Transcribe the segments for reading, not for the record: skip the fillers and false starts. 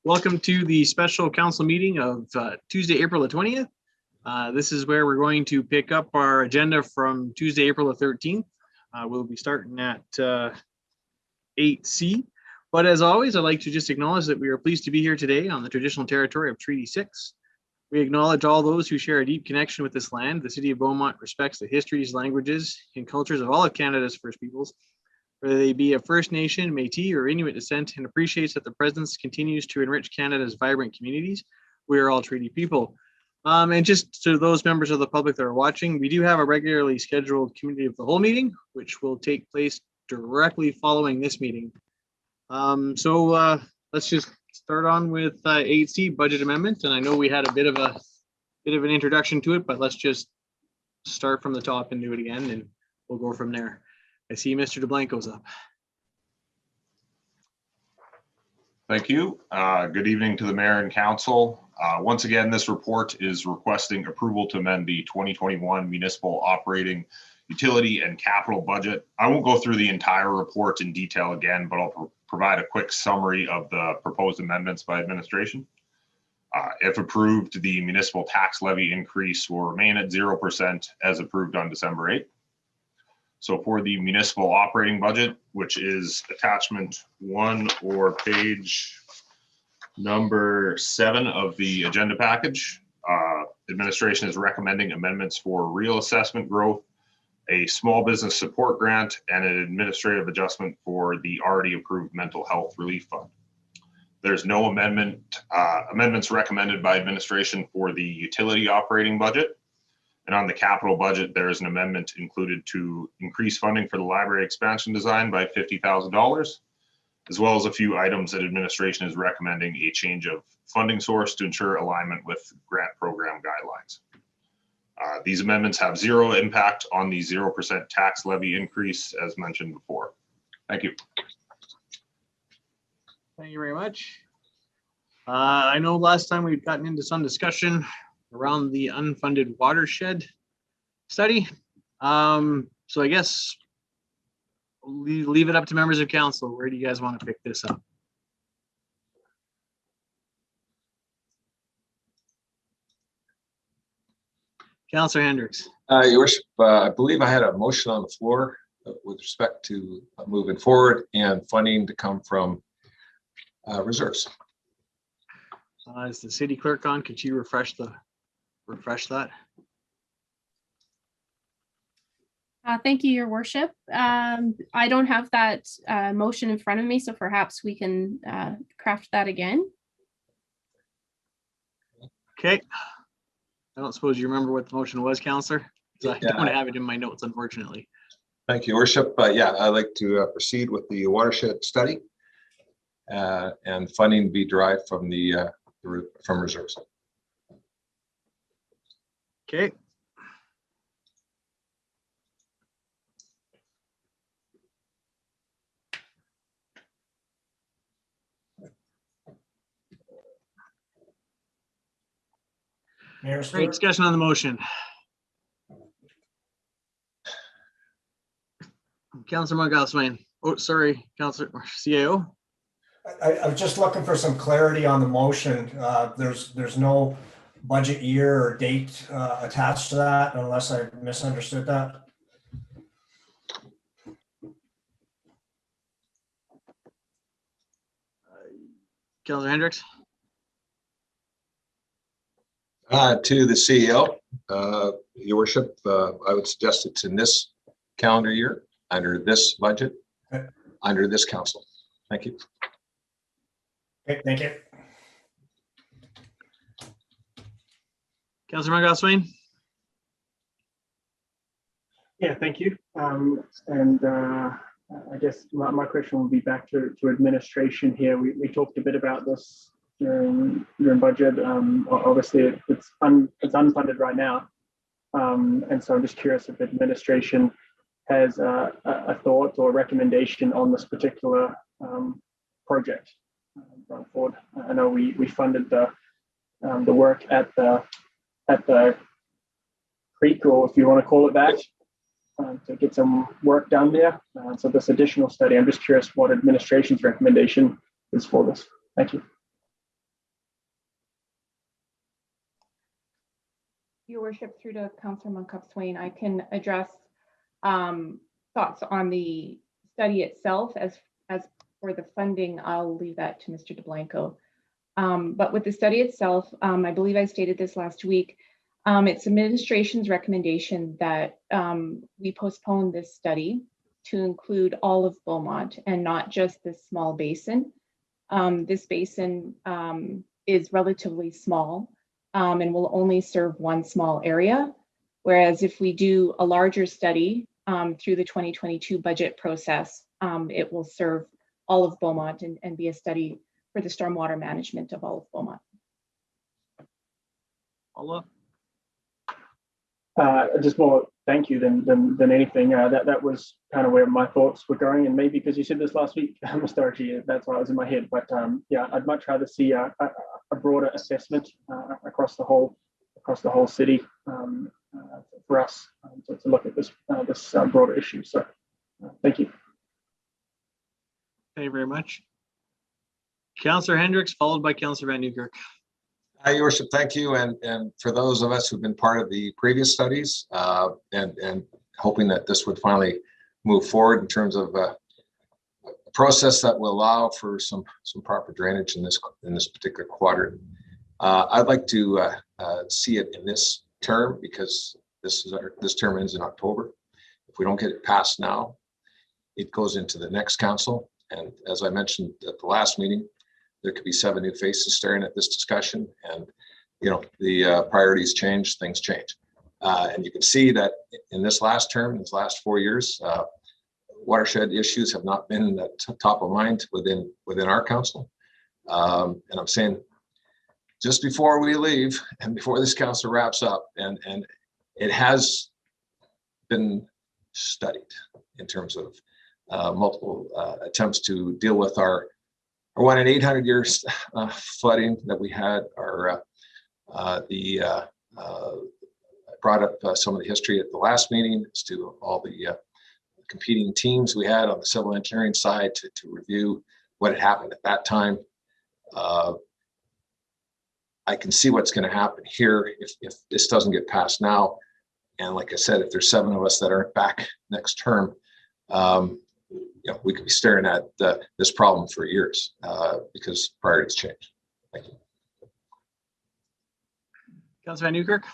Welcome to the special council meeting of Tuesday, April the 20th. This is where we're going to pick up our agenda from Tuesday, April the 13th. We'll be starting at 8C. But as always, I'd like to just acknowledge that we are pleased to be here today on the traditional territory of Treaty 6. We acknowledge all those who share a deep connection with this land. The City of Beaumont respects the histories, languages, and cultures of all of Canada's First Peoples, whether they be of First Nation, Métis, or Inuit descent, and appreciates that the presence continues to enrich Canada's vibrant communities. We are all treaty people. And just to those members of the public that are watching, we do have a regularly scheduled committee of the whole meeting, which will take place directly following this meeting. Let's just start on with 8C, budget amendment. And I know we had a bit of an introduction to it, but let's just start from the top and do it again, and we'll go from there. I see Mr. DeBlanco's up. Thank you. Good evening to the mayor and council. Once again, this report is requesting approval to amend the 2021 municipal operating utility and capital budget. I won't go through the entire report in detail again, but I'll provide a quick summary of the proposed amendments by administration. If approved, the municipal tax levy increase will remain at 0% as approved on December 8th. So for the municipal operating budget, which is attachment 1 or page number 7 of the agenda package, administration is recommending amendments for real assessment growth, a small business support grant, and an administrative adjustment for the already approved mental health relief fund. There's no amendments recommended by administration for the utility operating budget. And on the capital budget, there is an amendment included to increase funding for the library expansion design by $50,000, as well as a few items that administration is recommending a change of funding source to ensure alignment with grant program guidelines. These amendments have zero impact on the 0% tax levy increase as mentioned before. Thank you. Thank you very much. I know last time we've gotten into some discussion around the unfunded watershed study. So I guess leave it up to members of council. Where do you guys want to pick this up? Councillor Hendricks. Your Worship, I believe I had a motion on the floor with respect to moving forward and funding to come from reserves. Is the city clerk on? Could you refresh that? Thank you, Your Worship. I don't have that motion in front of me, so perhaps we can craft that again. Okay. I don't suppose you remember what the motion was, Councillor? I don't have it in my notes, unfortunately. Thank you, Your Worship. Yeah, I'd like to proceed with the watershed study and funding be derived from from reserves. Okay. Great discussion on the motion. Councillor Montgomery. Oh, sorry, Councillor CAO. I'm just looking for some clarity on the motion. There's no budget year or date attached to that, unless I misunderstood that. Councillor Hendricks. To the CEO, Your Worship, I would suggest it's in this calendar year, under this budget, under this council. Thank you. Okay, thank you. Councillor Montgomery. Yeah, thank you. I guess my question will be back to administration here. We talked a bit about this during budget. Obviously, it's unfunded right now, and so I'm just curious if administration has a thought or a recommendation on this particular project going forward. I know we funded the work at the creek, or if you want to call it that, to get some work done there. So this additional study, I'm just curious what administration's recommendation is for this. Thank you. Your Worship, through to Councillor Moncup-Swain, I can address thoughts on the study itself. As for the funding, I'll leave that to Mr. DeBlanco. But with the study itself, I believe I stated this last week, it's administration's recommendation that we postpone this study to include all of Beaumont and not just this small basin. This basin is relatively small and will only serve one small area. Whereas if we do a larger study through the 2022 budget process, it will serve all of Beaumont and be a study for the stormwater management of all of Beaumont. Paula? Just more thank you than anything. That was kind of where my thoughts were going, and maybe because you said this last week, Mr. Archie, that's why it was in my head. But yeah, I'd much rather see a broader assessment across the whole city for us to look at this broader issue. So thank you. Thank you very much. Councillor Hendricks, followed by Councillor Van Newkirk. Your Worship, thank you. And for those of us who've been part of the previous studies and hoping that this would finally move forward in terms of a process that will allow for some proper drainage in this particular quadrant. I'd like to see it in this term, because this term ends in October. If we don't get it passed now, it goes into the next council. And as I mentioned at the last meeting, there could be 7 new faces staring at this discussion, and the priorities change, things change. And you can see that in this last term, these last 4 years, watershed issues have not been at top of mind within our council. And I'm saying, just before we leave and before this council wraps up, and it has been studied in terms of multiple attempts to deal with our 1 in 800 years flooding that we had. I brought up some of the history at the last meeting as to all the competing teams we had on the civil engineering side to review what had happened at that time. I can see what's going to happen here if this doesn't get passed now. And like I said, if there's 7 of us that aren't back next term, we could be staring at this problem for years because priorities change. Thank you. Councillor Van Newkirk.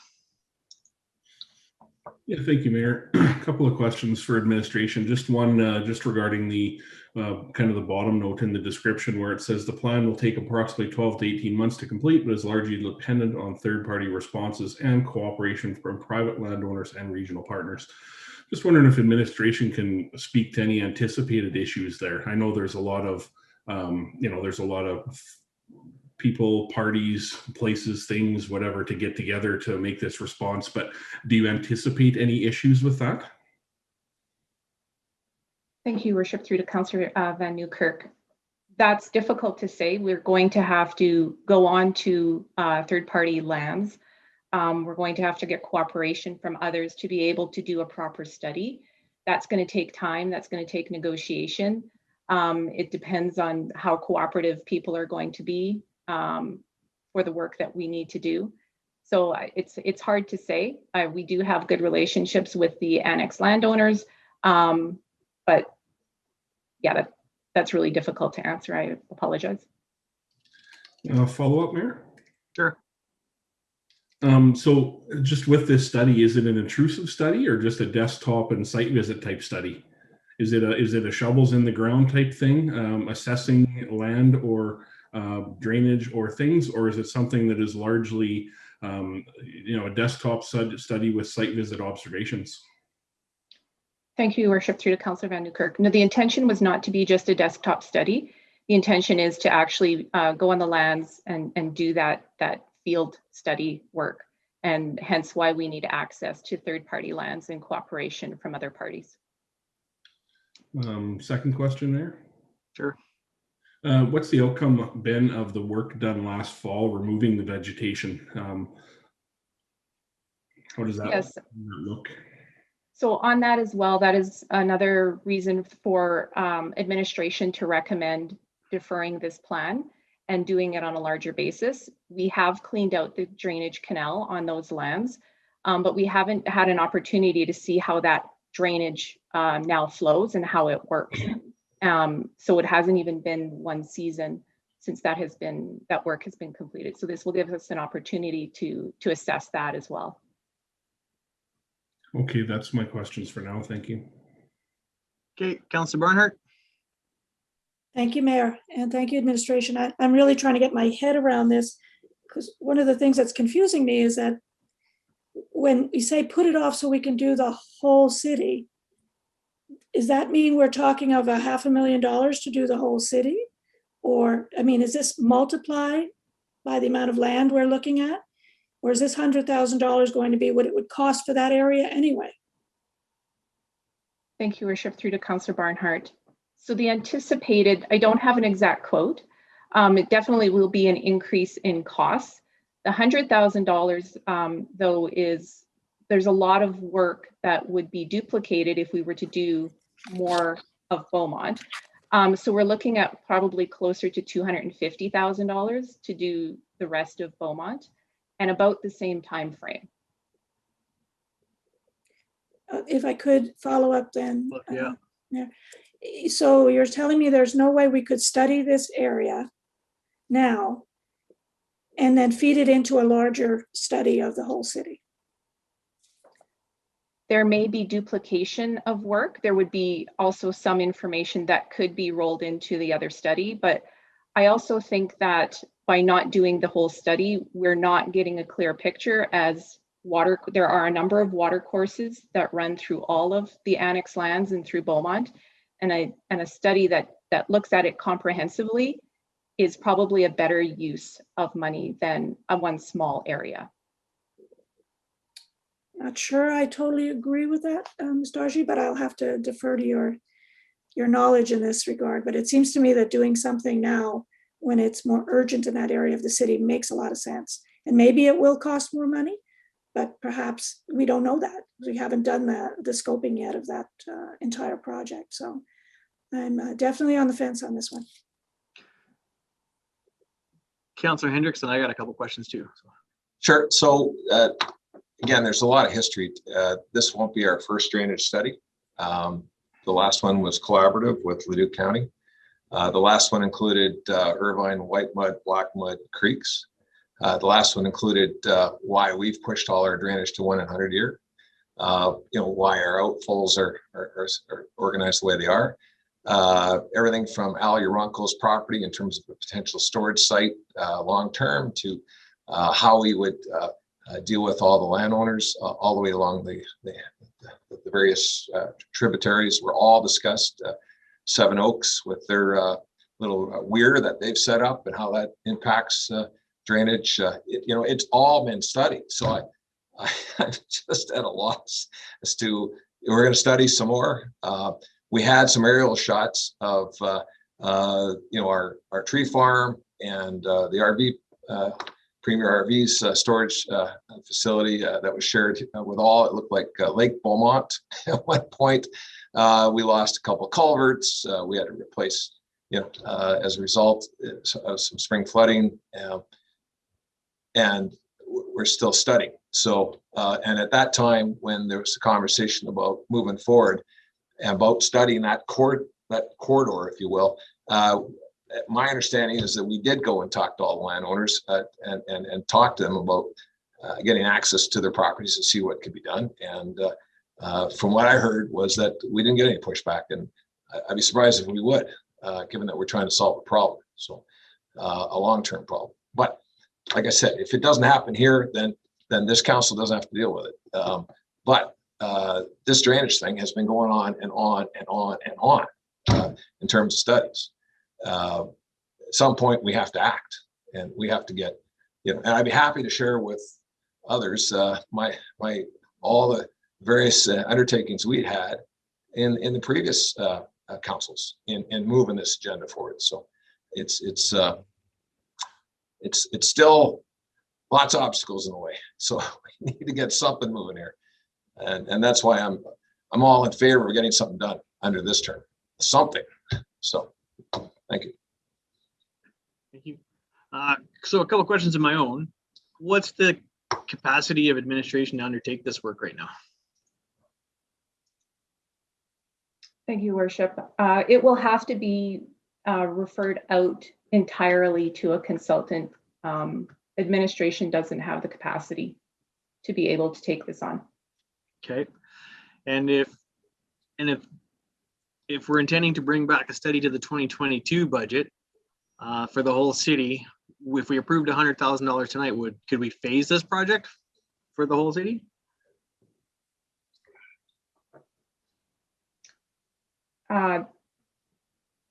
Yeah, thank you, Mayor. A couple of questions for administration. Just one, just regarding the kind of the bottom note in the description where it says the plan will take approximately 12 to 18 months to complete, but is largely dependent on third-party responses and cooperation from private landowners and regional partners. Just wondering if administration can speak to any anticipated issues there. I know there's a lot of, there's a lot of people, parties, places, things, whatever, to get together to make this response, but do you anticipate any issues with that? Thank you, Worship, through to Councillor Van Newkirk. That's difficult to say. We're going to have to go on to third-party lands. We're going to have to get cooperation from others to be able to do a proper study. That's going to take time. That's going to take negotiation. It depends on how cooperative people are going to be for the work that we need to do. So it's hard to say. We do have good relationships with the annex landowners, but yeah, that's really difficult to answer. I apologize. Follow up, Mayor? Sure. So just with this study, is it an intrusive study or just a desktop and site visit type study? Is it a shovels in the ground type thing, assessing land or drainage or things, or is it something that is largely, a desktop study with site visit observations? Thank you, Your Worship, through to Councillor Van Newkirk. No, the intention was not to be just a desktop study. The intention is to actually go on the lands and do that field study work, and hence why we need access to third-party lands and cooperation from other parties. Second question there. Sure. What's the outcome been of the work done last fall, removing the vegetation? How does that look? So on that as well, that is another reason for administration to recommend deferring this plan and doing it on a larger basis. We have cleaned out the drainage canal on those lands. but we haven't had an opportunity to see how that drainage now flows and how it works. So it hasn't even been one season since that work has been completed. So this will give us an opportunity to assess that as well. Okay, that's my questions for now. Thank you. Okay, Councillor Barnhart. Thank you, Mayor, and thank you, administration. I'm really trying to get my head around this, because one of the things that's confusing me is that when we say put it off so we can do the whole city, does that mean we're talking of $500,000 to do the whole city? Or, I mean, is this multiplied by the amount of land we're looking at? Or is this $100,000 going to be what it would cost for that area anyway? Thank you, Worship. Through to Councillor Barnhart. So the anticipated, I don't have an exact quote. It definitely will be an increase in costs. The $100,000 though there's a lot of work that would be duplicated if we were to do more of Beaumont. So we're looking at probably closer to $250,000 to do the rest of Beaumont, and about the same time frame. If I could follow up then. Yeah. Yeah. So you're telling me there's no way we could study this area now and then feed it into a larger study of the whole city? There may be duplication of work. There would be also some information that could be rolled into the other study, but I also think that by not doing the whole study, we're not getting a clear picture as there are a number of water courses that run through all of the annex lands and through Beaumont, and a study that looks at it comprehensively is probably a better use of money than a one small area. Not sure I totally agree with that, Ms. Dargy, but I'll have to defer to your knowledge in this regard. But it seems to me that doing something now when it's more urgent in that area of the city makes a lot of sense. And maybe it will cost more money, but perhaps we don't know that. We haven't done the scoping yet of that entire project. So I'm definitely on the fence on this one. Councillor Hendrickson, I got a couple questions too. Sure. So again, there's a lot of history. This won't be our first drainage study. The last one was collaborative with Leduc County. The last one included Irvine, White Mud, Black Mud creeks. The last one included why we've pushed all our drainage to 1 in 100 year. Why our outfalls are organized the way they are. Everything from Al Uronco's property in terms of a potential storage site long-term to how we would deal with all the landowners all the way along the various tributaries were all discussed. Seven Oaks with their little weir that they've set up and how that impacts drainage. It's all been studied. So I'm just at a loss as to, we're going to study some more. We had some aerial shots of our tree farm and the RV Premier RV's storage facility that was shared with all. It looked like Lake Beaumont at one point. We lost a couple of culverts. We had to replace, as a result of some spring flooding, and we're still studying. So, and at that time, when there was a conversation about moving forward and about studying that corridor, if you will, my understanding is that we did go and talk to all the landowners and talk to them about getting access to their properties to see what could be done. And from what I heard was that we didn't get any pushback, and I'd be surprised if we would, given that we're trying to solve a problem. So a long-term problem. But like I said, if it doesn't happen here, then this council doesn't have to deal with it. But this drainage thing has been going on and on and on and on in terms of studies. At some point we have to act, and we have to get, and I'd be happy to share with others all the various undertakings we had in the previous councils in moving this agenda forward. So it's still lots of obstacles in the way. So we need to get something moving here, and that's why I'm all in favor of getting something done under this term, something. So. Thank you. Thank you. So a couple of questions of my own. What's the capacity of administration to undertake this work right now? Thank you, Worship. It will have to be referred out entirely to a consultant. Administration doesn't have the capacity to be able to take this on. Okay. And if we're intending to bring back a study to the 2022 budget for the whole city, if we approved $100,000 tonight, could we phase this project for the whole city? I'm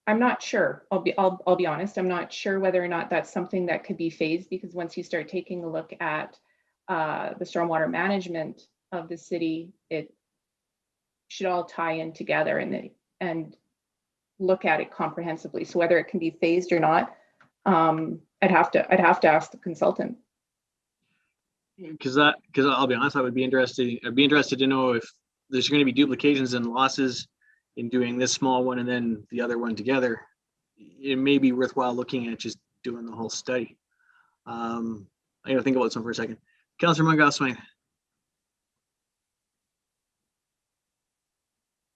not sure. I'll be honest. I'm not sure whether or not that's something that could be phased, because once you start taking a look at the stormwater management of the city, it should all tie in together and look at it comprehensively. So whether it can be phased or not, I'd have to ask the consultant. Because I'll be honest, I'd be interested to know if there's going to be duplications and losses in doing this small one and then the other one together. It may be worthwhile looking at just doing the whole study. I gotta think about this one for a second. Councillor Mungo-Swain.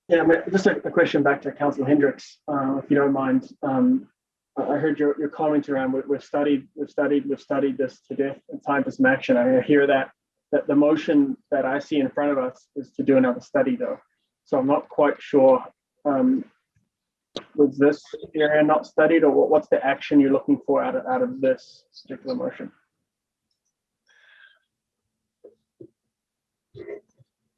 Yeah, just a question back to Councillor Hendricks, if you don't mind. I heard your comment around we've studied this to death. It's time for some action. I hear that the motion that I see in front of us is to do another study, though. So I'm not quite sure. Was this area not studied, or what's the action you're looking for out of this particular motion?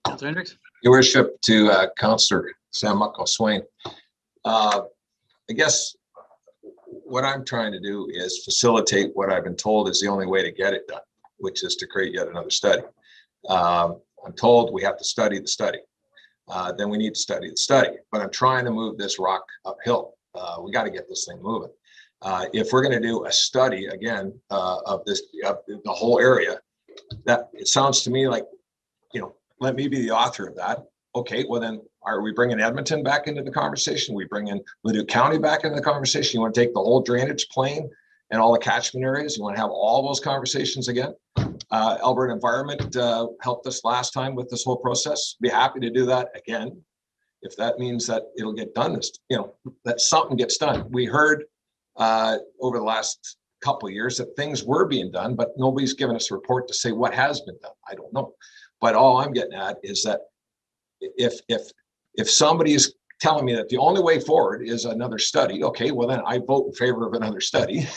Councillor Hendricks. Your worship, to Councillor Sam Mungo-Swain. I guess what I'm trying to do is facilitate what I've been told is the only way to get it done, which is to create yet another study. I'm told we have to study the study. Then we need to study the study. But I'm trying to move this rock uphill. We got to get this thing moving. If we're going to do a study again of the whole area, that it sounds to me like, let me be the author of that. Okay, well then, are we bringing Edmonton back into the conversation? We bring in Leduc County back into the conversation? You want to take the whole drainage plain and all the catchment areas? You want to have all those conversations again? Alberta Environment helped us last time with this whole process. Be happy to do that again, if that means that it'll get done. That something gets done. We heard over the last couple of years that things were being done, but nobody's given us a report to say what has been done. I don't know. But all I'm getting at is that if somebody is telling me that the only way forward is another study, okay, well then I vote in favor of another study.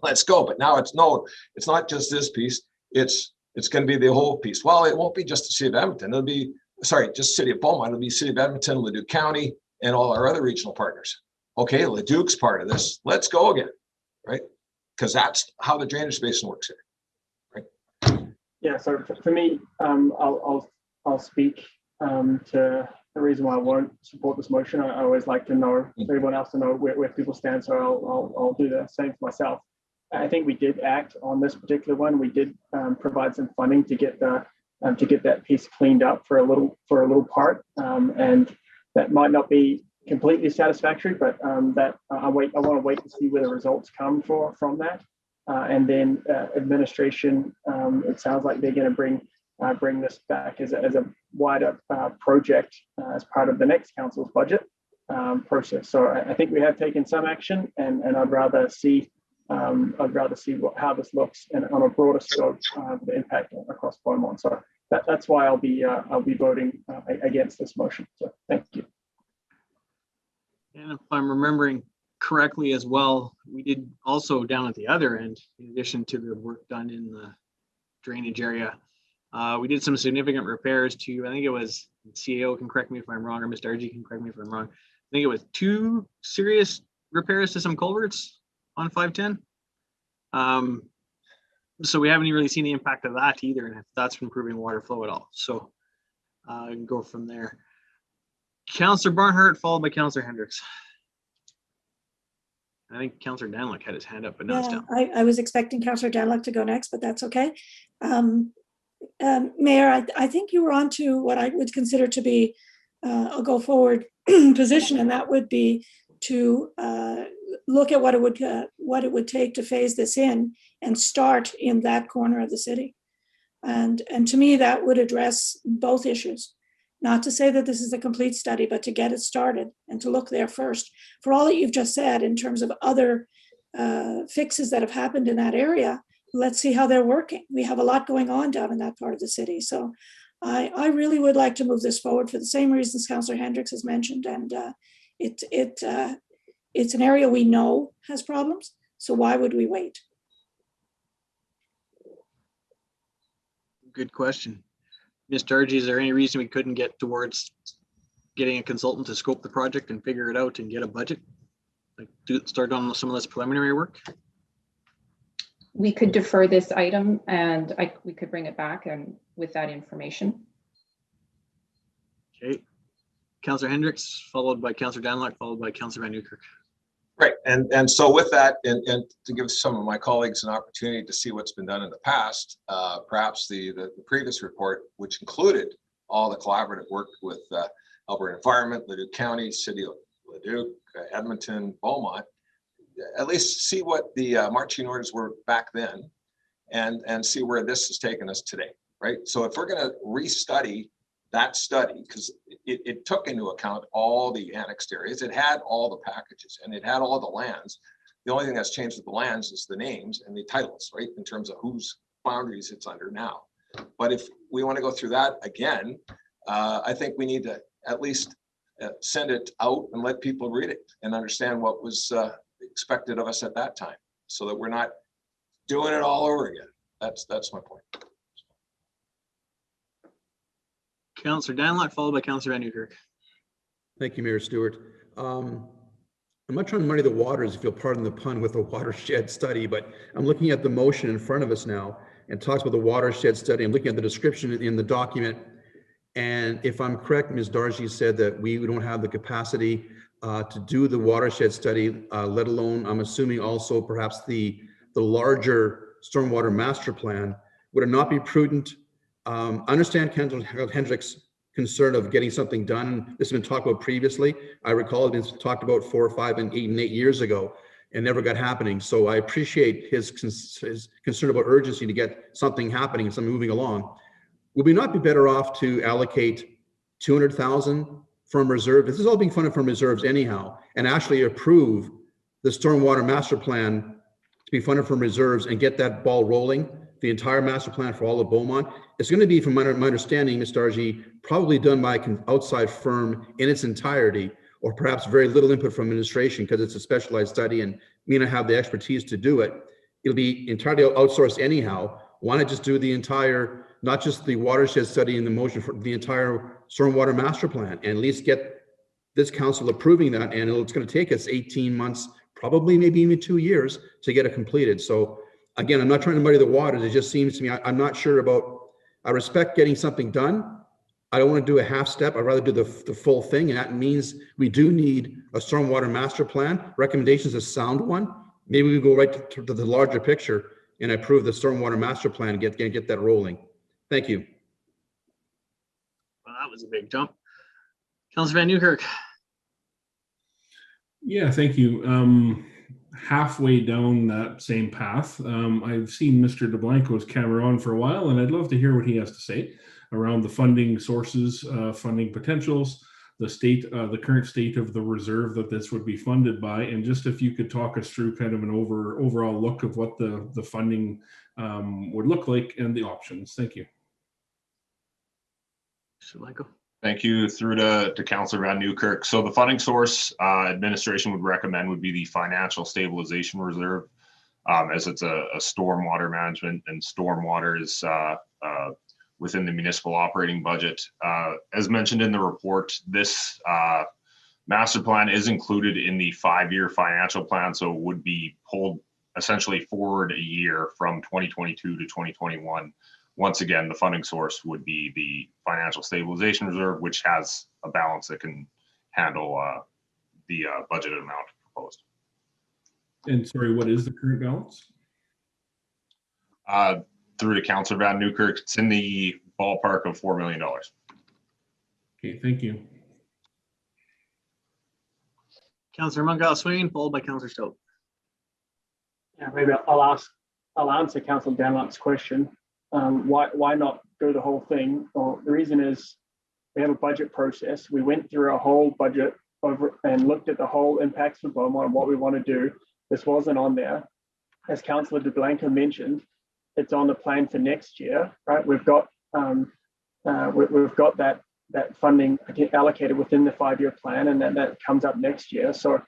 Let's go. But now it's not just this piece. It's going to be the whole piece. Well, it won't be just the city of Edmonton. It'll be, just city of Beaumont. It'll be city of Edmonton, Leduc County, and all our other regional partners. Okay, Leduc's part of this. Let's go again, right? Because that's how the drainage basin works here. Yeah, so for me, I'll speak to the reason why I won't support this motion. I always like to know, for everyone else to know where people stand, so I'll do the same for myself. I think we did act on this particular one. We did provide some funding to get that piece cleaned up for a little part, and that might not be completely satisfactory, but that I want to wait to see where the results come from that. And then administration, it sounds like they're going to bring this back as a wider project as part of the next council's budget process. So I think we have taken some action, and I'd rather see how this looks and on a broader scope, the impact across Beaumont. So that's why I'll be voting against this motion. So thank you. And if I'm remembering correctly as well, we did also down at the other end, in addition to the work done in the drainage area, we did some significant repairs to, I think it was, CAO can correct me if I'm wrong, or Mr. RG can correct me if I'm wrong. I think it was 2 serious repairs to some culverts on 510. So we haven't really seen the impact of that either, and if that's improving water flow at all. So I can go from there. Councillor Barnhart, followed by Councillor Hendricks. I think Councillor Danlick had his hand up, but now it's down. I was expecting Councillor Danlick to go next, but that's okay. Mayor, I think you were on to what I would consider to be a go forward position, and that would be to look at what it would take to phase this in and start in that corner of the city. And to me, that would address both issues. Not to say that this is a complete study, but to get it started and to look there first. For all that you've just said in terms of other fixes that have happened in that area, let's see how they're working. We have a lot going on down in that part of the city. So I really would like to move this forward for the same reasons Councillor Hendricks has mentioned. And it's an area we know has problems. So why would we wait? Good question. Ms. Dargy, is there any reason we couldn't get towards getting a consultant to scope the project and figure it out and get a budget? Like start on some of this preliminary work? We could defer this item and we could bring it back and with that information. Okay. Councillor Hendricks, followed by Councillor Danlock, followed by Councillor Van Newkirk. Right, and so with that, and to give some of my colleagues an opportunity to see what's been done in the past, perhaps the previous report, which included all the collaborative work with Alberta Environment, Leduc County, City of Leduc, Edmonton, Beaumont, at least see what the marching orders were back then and see where this has taken us today, right? So if we're going to restudy that study, because it took into account all the annexed areas, it had all the packages and it had all the lands. The only thing that's changed with the lands is the names and the titles, right? In terms of whose boundaries it's under now. But if we want to go through that again, I think we need to at least send it out and let people read it and understand what was expected of us at that time, so that we're not doing it all over again. That's my point. Councillor Danlock, followed by Councillor Van Newkirk. Thank you, Mayor Stewart. I'm not trying to muddy the waters, if you'll pardon the pun, with a watershed study, but I'm looking at the motion in front of us now and talks about the watershed study. I'm looking at the description in the document. And if I'm correct, Ms. Dargy said that we don't have the capacity to do the watershed study, let alone, I'm assuming also perhaps the larger stormwater master plan. Would it not be prudent? I understand Councillor Hendricks' concern of getting something done. This has been talked about previously. I recall it was talked about 4, 5, and 8 years ago and never got happening. So I appreciate his concern about urgency to get something happening and something moving along. Would we not be better off to allocate 200,000 from reserve? This is all being funded from reserves anyhow, and actually approve the stormwater master plan to be funded from reserves and get that ball rolling, the entire master plan for all of Beaumont. It's going to be, from my understanding, Ms. Dargy, probably done by an outside firm in its entirety, or perhaps very little input from administration because it's a specialized study and may not have the expertise to do it. It'll be entirely outsourced anyhow. Why not just do the entire, not just the watershed study in the motion for the entire stormwater master plan, and at least get this council approving that, and it's going to take us 18 months, probably maybe even 2 years to get it completed. So again, I'm not trying to muddy the waters. It just seems to me, I'm not sure about, I respect getting something done. I don't want to do a half step. I'd rather do the full thing. And that means we do need a stormwater master plan. Recommendations a sound one. Maybe we go right to the larger picture and approve the stormwater master plan and get that rolling. Thank you. Well, that was a big jump. Councillor Van Newkirk. Yeah, thank you. Halfway down that same path, I've seen Mr. DeBlanco's camera on for a while, and I'd love to hear what he has to say around the funding sources, funding potentials, the current state of the reserve that this would be funded by, and just if you could talk us through kind of an overall look of what the funding would look like and the options. Thank you. Thank you. Through to Councillor Van Newkirk. So the funding source administration would recommend would be the Financial Stabilization Reserve, as it's a stormwater management, and stormwater is within the municipal operating budget. As mentioned in the report, this master plan is included in the 5-year financial plan, so it would be pulled essentially forward a year from 2022 to 2021. Once again, the funding source would be the Financial Stabilization Reserve, which has a balance that can handle the budgeted amount proposed. And sorry, what is the current balance? Through to Councillor Van Newkirk, it's in the ballpark of $4 million. Okay, thank you. Councillor Monkhouse-Swain, followed by Councillor Stowe. Yeah, maybe I'll answer Councillor Danlock's question. Why not go the whole thing? Well, the reason is we have a budget process. We went through a whole budget over and looked at the whole impacts for Beaumont and what we want to do. This wasn't on there. As Councillor DeBlanco mentioned, it's on the plan for next year, right? We've got that funding allocated within the 5-year plan, and then that comes up next year. So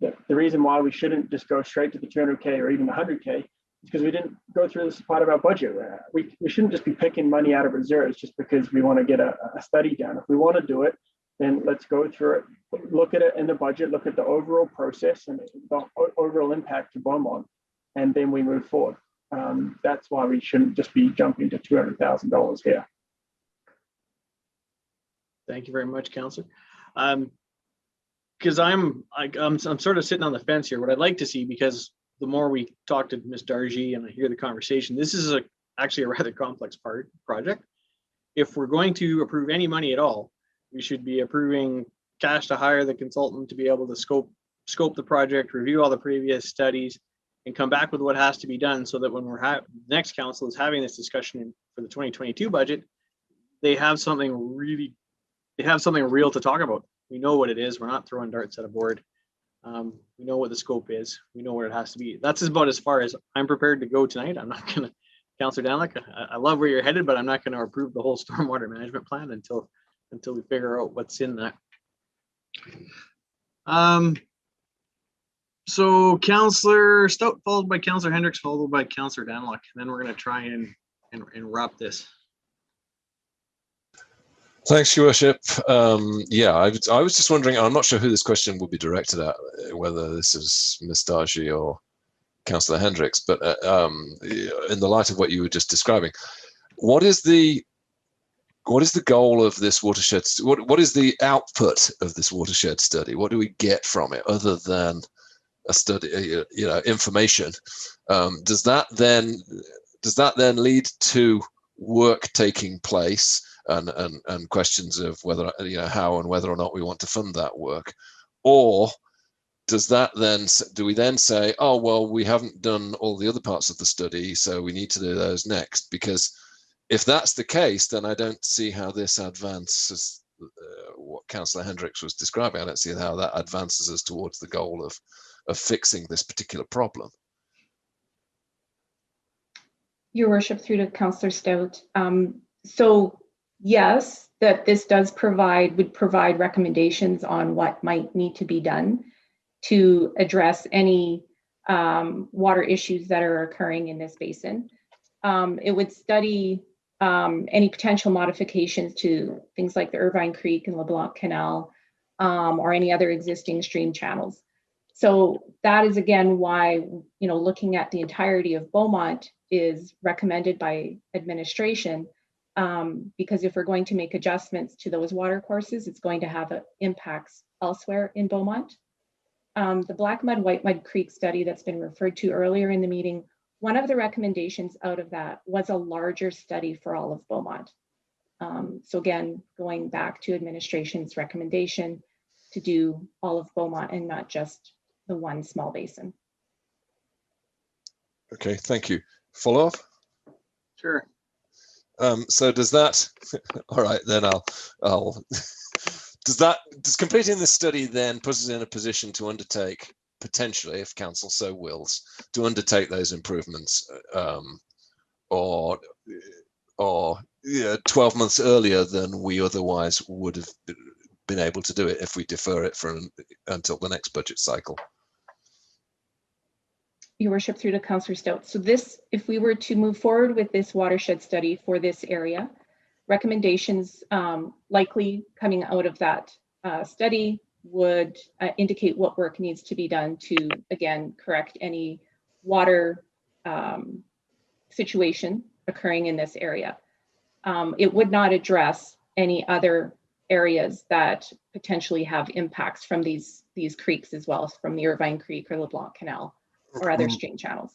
the reason why we shouldn't just go straight to the 200K or even the 100K is because we didn't go through this part of our budget. We shouldn't just be picking money out of reserves just because we want to get a study done. If we want to do it, then let's go through it, look at it in the budget, look at the overall process and the overall impact to Beaumont, and then we move forward. That's why we shouldn't just be jumping to $200,000 here. Thank you very much, Councillor. Because I'm sort of sitting on the fence here. What I'd like to see, because the more we talk to Ms. Dargy and I hear the conversation, this is actually a rather complex project. If we're going to approve any money at all, we should be approving cash to hire the consultant to be able to scope the project, review all the previous studies, and come back with what has to be done, so that when next council is having this discussion for the 2022 budget, they have something real to talk about. We know what it is. We're not throwing darts at a board. We know what the scope is. We know where it has to be. That's about as far as I'm prepared to go tonight. I'm not going to, Councillor Danlick, I love where you're headed, but I'm not going to approve the whole stormwater management plan until we figure out what's in that. So Councillor Stout, followed by Councillor Hendricks, followed by Councillor Danlick, and then we're going to try and wrap this. Thanks, Your Worship. Yeah, I was just wondering, I'm not sure who this question will be directed at, whether this is Ms. Dargy or Councillor Hendricks, but in the light of what you were just describing, what is the goal of this watershed? What is the output of this watershed study? What do we get from it other than a study, information? Does that then lead to work taking place and questions of whether, how and whether or not we want to fund that work? Or do we then say, oh, well, we haven't done all the other parts of the study, so we need to do those next? Because if that's the case, then I don't see how this advances what Councillor Hendricks was describing. I don't see how that advances us towards the goal of fixing this particular problem. Your Worship, through to Councillor Stout. So yes, that this would provide recommendations on what might need to be done to address any water issues that are occurring in this basin. It would study any potential modifications to things like the Irvine Creek and LeBlanc Canal, or any other existing stream channels. So that is again why, looking at the entirety of Beaumont is recommended by administration, because if we're going to make adjustments to those water courses, it's going to have impacts elsewhere in Beaumont. The Black Mud, White Mud Creek study that's been referred to earlier in the meeting, one of the recommendations out of that was a larger study for all of Beaumont. So again, going back to administration's recommendation to do all of Beaumont and not just the one small basin. Okay, thank you. Follow up? Sure. So does that, all right, then does completing this study then put us in a position to undertake, potentially, if council so wills, to undertake those improvements, or 12 months earlier than we otherwise would have been able to do it if we defer it until the next budget cycle? Your Worship, through to Councillor Stout. So this, if we were to move forward with this watershed study for this area, recommendations likely coming out of that study would indicate what work needs to be done to, again, correct any water situation occurring in this area. It would not address any other areas that potentially have impacts from these creeks as well, from the Irvine Creek or LeBlanc Canal or other stream channels.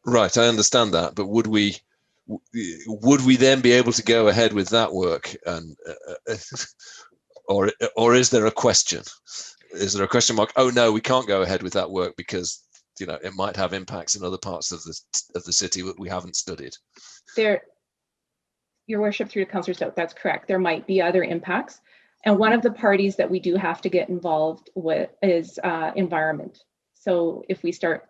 Right, I understand that, but would we then be able to go ahead with that work, and or is there a question? Is there a question mark? Oh no, we can't go ahead with that work because it might have impacts in other parts of the city that we haven't studied. Your worship, through to Councillor Stout, that's correct. There might be other impacts. And one of the parties that we do have to get involved with is environment. So if we start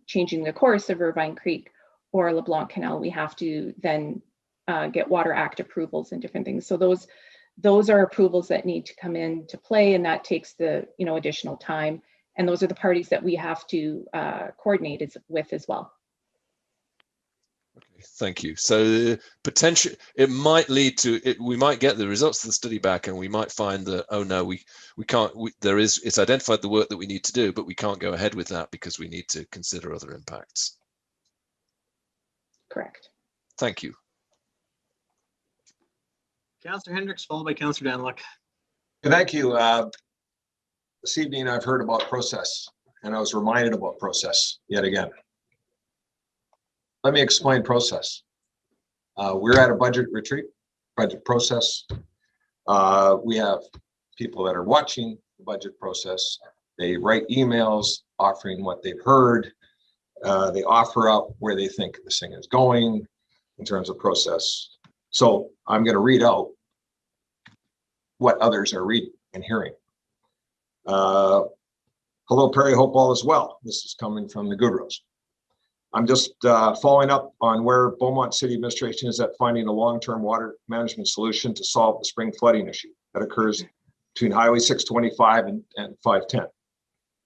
changing the course of Irvine Creek or LeBlanc Canal, we have to then get Water Act approvals and different things. So those are approvals that need to come into play, and that takes the additional time. And those are the parties that we have to coordinate with as well. Okay, thank you. So potentially it might lead to it. We might get the results of the study back, and we might find that, oh no, we can't. It's identified the work that we need to do, but we can't go ahead with that because we need to consider other impacts. Correct. Thank you. Councillor Hendricks, followed by Councillor Danluck. Thank you. This evening I've heard about process, and I was reminded about process yet again. Let me explain process. We're at a budget retreat, budget process. We have people that are watching the budget process. They write emails offering what they've heard. They offer up where they think this thing is going in terms of process. So I'm going to read out what others are reading and hearing. Hello, Perry, hope all is well. This is coming from the Goodrows. I'm just following up on where Beaumont City Administration is at finding a long-term water management solution to solve the spring flooding issue that occurs between Highway 625 and 510.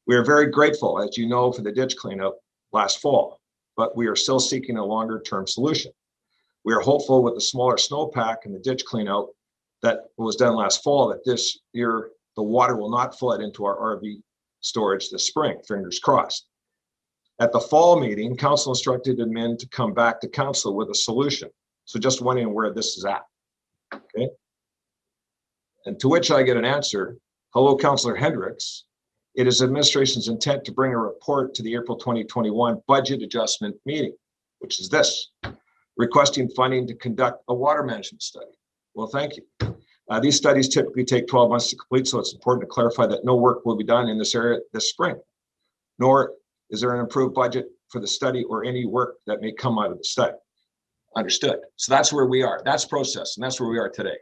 We are very grateful, as you know, for the ditch cleanup last fall, but we are still seeking a longer-term solution. We are hopeful with the smaller snowpack and the ditch cleanout that was done last fall that this year the water will not flood into our RV storage this spring, fingers crossed. At the fall meeting, council instructed admin to come back to council with a solution. So just wondering where this is at, okay? And to which I get an answer, hello, Councillor Hendricks. It is administration's intent to bring a report to the April 2021 budget adjustment meeting, which is this, requesting funding to conduct a water management study. Well, thank you. These studies typically take 12 months to complete, so it's important to clarify that no work will be done in this area this spring, nor is there an approved budget for the study or any work that may come out of the study. Understood. So that's where we are. That's process, and that's where we are today.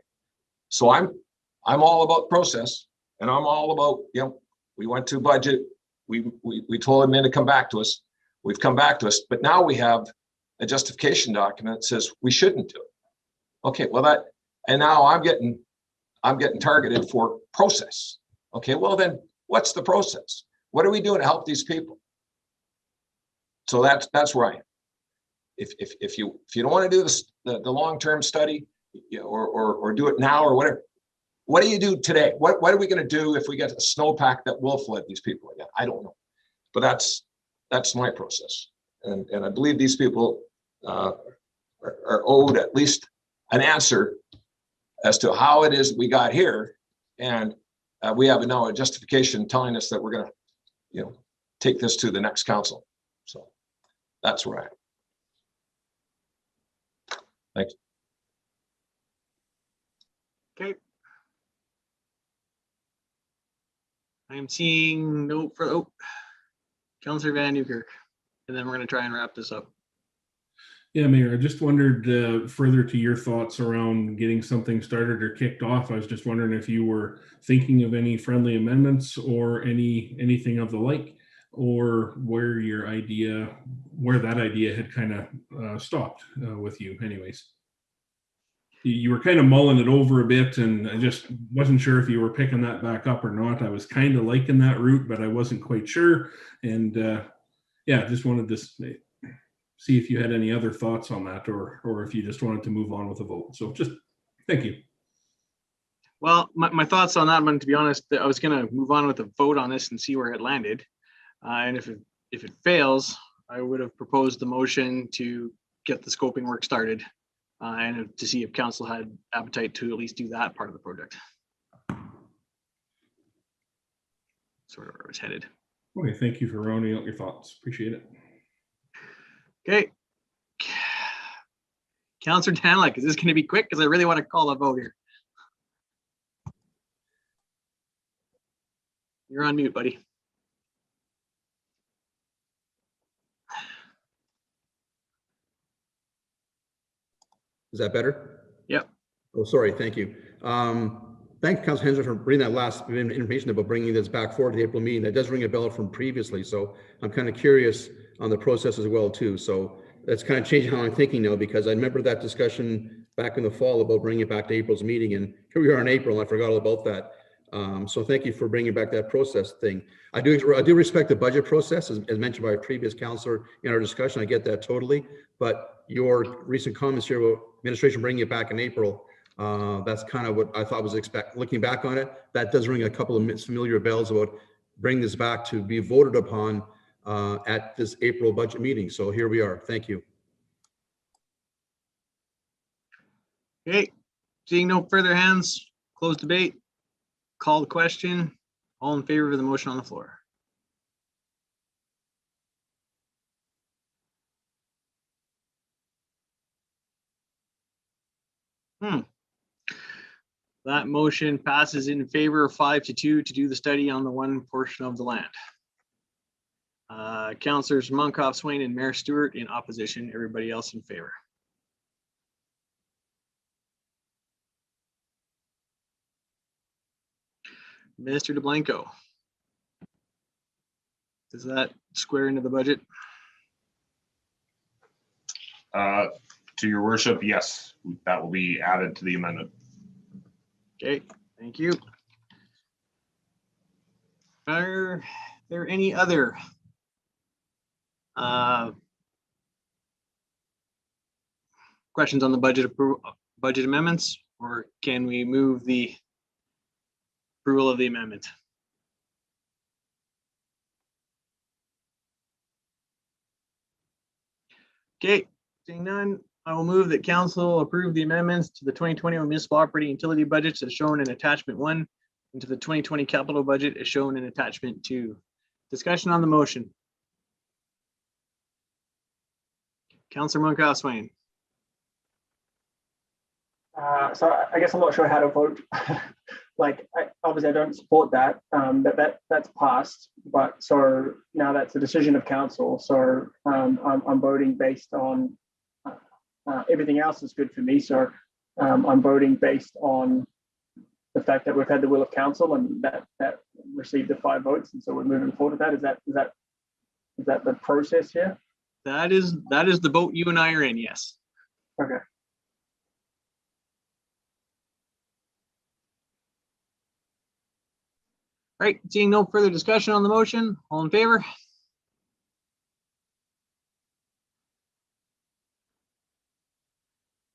So I'm all about process, and I'm all about, we went to budget. We told admin to come back to us. We've come back to us, but now we have a justification document that says we shouldn't do it. Okay, well and now I'm getting targeted for process. Okay, well then what's the process? What are we doing to help these people? So that's where I am. If you don't want to do the long-term study, or do it now or whatever, what do you do today? What are we going to do if we get a snowpack that will flood these people again? I don't know, but that's my process, and I believe these people are owed at least an answer as to how it is we got here, and we have now a justification telling us that we're going to, take this to the next council. So that's where I am. Thanks. Okay. I am seeing no for Councillor Van Newkirk, and then we're going to try and wrap this up. Yeah, Mayor, I just wondered further to your thoughts around getting something started or kicked off. I was just wondering if you were thinking of any friendly amendments or anything of the like, or where that idea had kind of stopped with you anyways. You were kind of mulling it over a bit, and I just wasn't sure if you were picking that back up or not. I was kind of liking that route, but I wasn't quite sure. And yeah, just wanted to see if you had any other thoughts on that, or if you just wanted to move on with a vote. So just thank you. Well, my thoughts on that one, to be honest, I was going to move on with a vote on this and see where it landed. And if it fails, I would have proposed the motion to get the scoping work started and to see if council had appetite to at least do that part of the project. Sort of where it was headed. Okay, thank you for rounding out your thoughts. Appreciate it. Okay. Councillor Danluck, is this going to be quick? Because I really want to call a vote here. You're on mute, buddy. Is that better? Yep. Oh, sorry. Thank you. Thank you, Councilor Henderson, for bringing that last information about bringing this back forward to the April meeting. That does ring a bell from previously. So I'm kind of curious on the process as well, too. So that's kind of changing how I'm thinking now, because I remember that discussion back in the fall about bringing it back to April's meeting. And here we are in April, and I forgot all about that. So thank you for bringing back that process thing. I do respect the budget process, as mentioned by a previous councillor in our discussion. I get that totally. But your recent comments here about administration bringing it back in April, that's kind of what I thought was looking back on it. That does ring a couple of familiar bells about bringing this back to be voted upon at this April budget meeting. So here we are. Thank you. Okay, seeing no further hands, close debate. Call the question. All in favor of the motion on the floor? That motion passes in favor of 5-2 to do the study on the one portion of the land. Councillors Munkoff, Swain, and Mayor Stewart in opposition. Everybody else in favor. Mr. DeBlanco, does that square into the budget? To your worship, yes, that will be added to the amendment. Okay, thank you. Are there any other questions on the budget amendments, or can we move the approval of the amendment? Okay, seeing none, I will move that council approve the amendments to the 2020 municipal operating utility budgets as shown in attachment 1 and to the 2020 capital budget as shown in attachment 2. Discussion on the motion. Councillor Munkoff, Swain. So I guess I'm not sure how to vote. Obviously I don't support that. That's passed, but so now that's a decision of council. So I'm voting based on everything else is good for me. So I'm voting based on the fact that we've had the will of council and that received the 5 votes, and so we're moving forward with that. Is that the process here? That is the boat you and I are in. Yes. Okay. All right, seeing no further discussion on the motion, all in favor?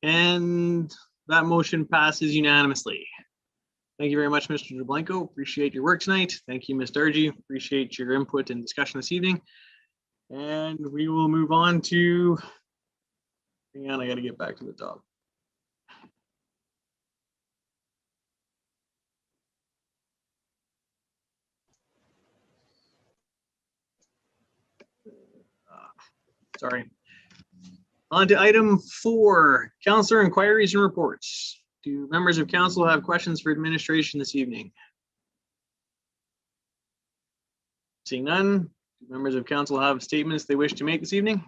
And that motion passes unanimously. Thank you very much, Mr. DeBlanco. Appreciate your work tonight. Thank you, Ms. Dargy. Appreciate your input and discussion this evening. And we will move on to, hang on, I got to get back to the top. Sorry. On to item 4, councillor inquiries and reports. Do members of council have questions for administration this evening? Seeing none, do members of council have statements they wish to make this evening?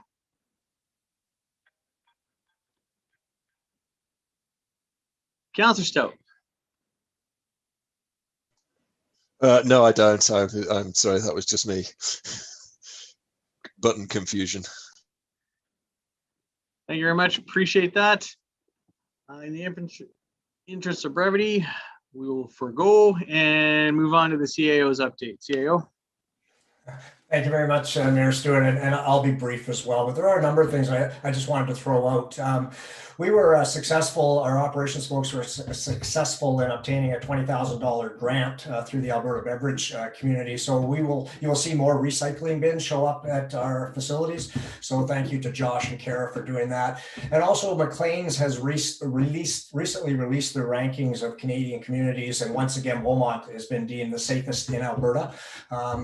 Councillor Stout. No, I don't. I'm sorry, that was just me. Button confusion. Thank you very much. Appreciate that. In the interest of brevity, we will forego and move on to the CAO's update. CAO. Thank you very much, Mayor Stewart, and I'll be brief as well, but there are a number of things I just wanted to throw out. We were successful, our operations folks were successful in obtaining a $20,000 grant through the Alberta Beverage Community. So you will see more recycling bins show up at our facilities. So thank you to Josh and Kara for doing that. And also Maclean's has recently released the rankings of Canadian communities. And once again, Beaumont has been deemed the safest in Alberta.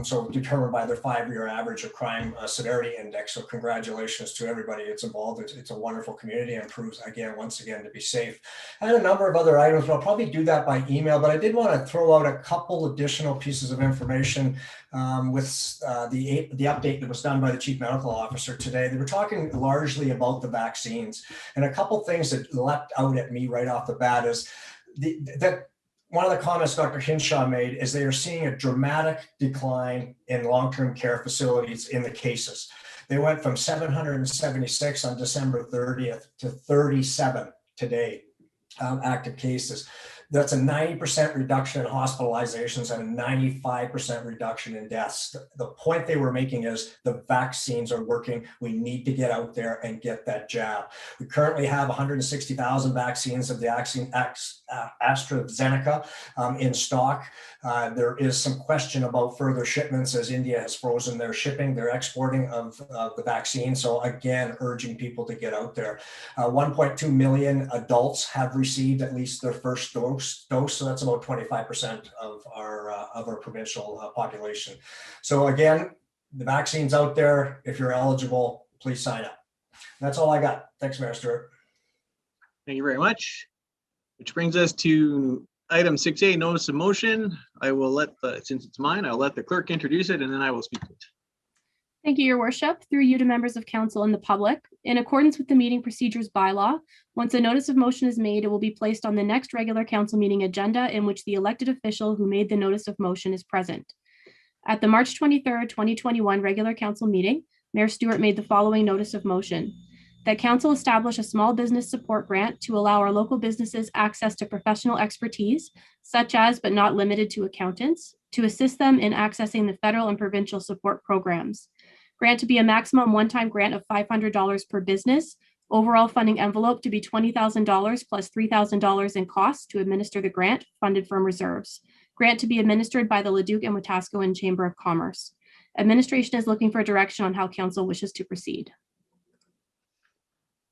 So determined by their 5 5-year average of crime severity index. So congratulations to everybody that's involved. It's a wonderful community and proves once again to be safe. I had a number of other items, but I'll probably do that by email, but I did want to throw out a couple additional pieces of information with the update that was done by the Chief Medical Officer today. They were talking largely about the vaccines, and a couple things that leapt out at me right off the bat is that one of the comments Dr. Hinshaw made is they are seeing a dramatic decline in long-term care facilities in the cases. They went from 776 on December 30th to 37 today, active cases. That's a 90% reduction in hospitalizations and a 95% reduction in deaths. The point they were making is the vaccines are working. We need to get out there and get that jab. We currently have 160,000 vaccines of the AstraZeneca in stock. There is some question about further shipments as India has frozen their shipping, their exporting of the vaccine. So again, urging people to get out there. 1.2 million adults have received at least their first dose. So that's about 25% of our provincial population. So again, the vaccine's out there. If you're eligible, please sign up. That's all I got. Thanks, Mayor Stewart. Thank you very much. Which brings us to item 6A, notice of motion. I will since it's mine, I'll let the clerk introduce it and then I will speak to it. Thank you, Your Worship. Through you to members of council and the public. In accordance with the meeting procedures bylaw, once a notice of motion is made, it will be placed on the next regular council meeting agenda in which the elected official who made the notice of motion is present. At the March 23rd, 2021 regular council meeting, Mayor Stewart made the following notice of motion: that council establish a small business support grant to allow our local businesses access to professional expertise, such as but not limited to accountants, to assist them in accessing the federal and provincial support programs. Grant to be a maximum one-time grant of $500 per business. Overall funding envelope to be $20,000 plus $3,000 in costs to administer the grant, funded from reserves. Grant to be administered by the Leduc and Wetaskiwin Chamber of Commerce. Administration is looking for direction on how council wishes to proceed.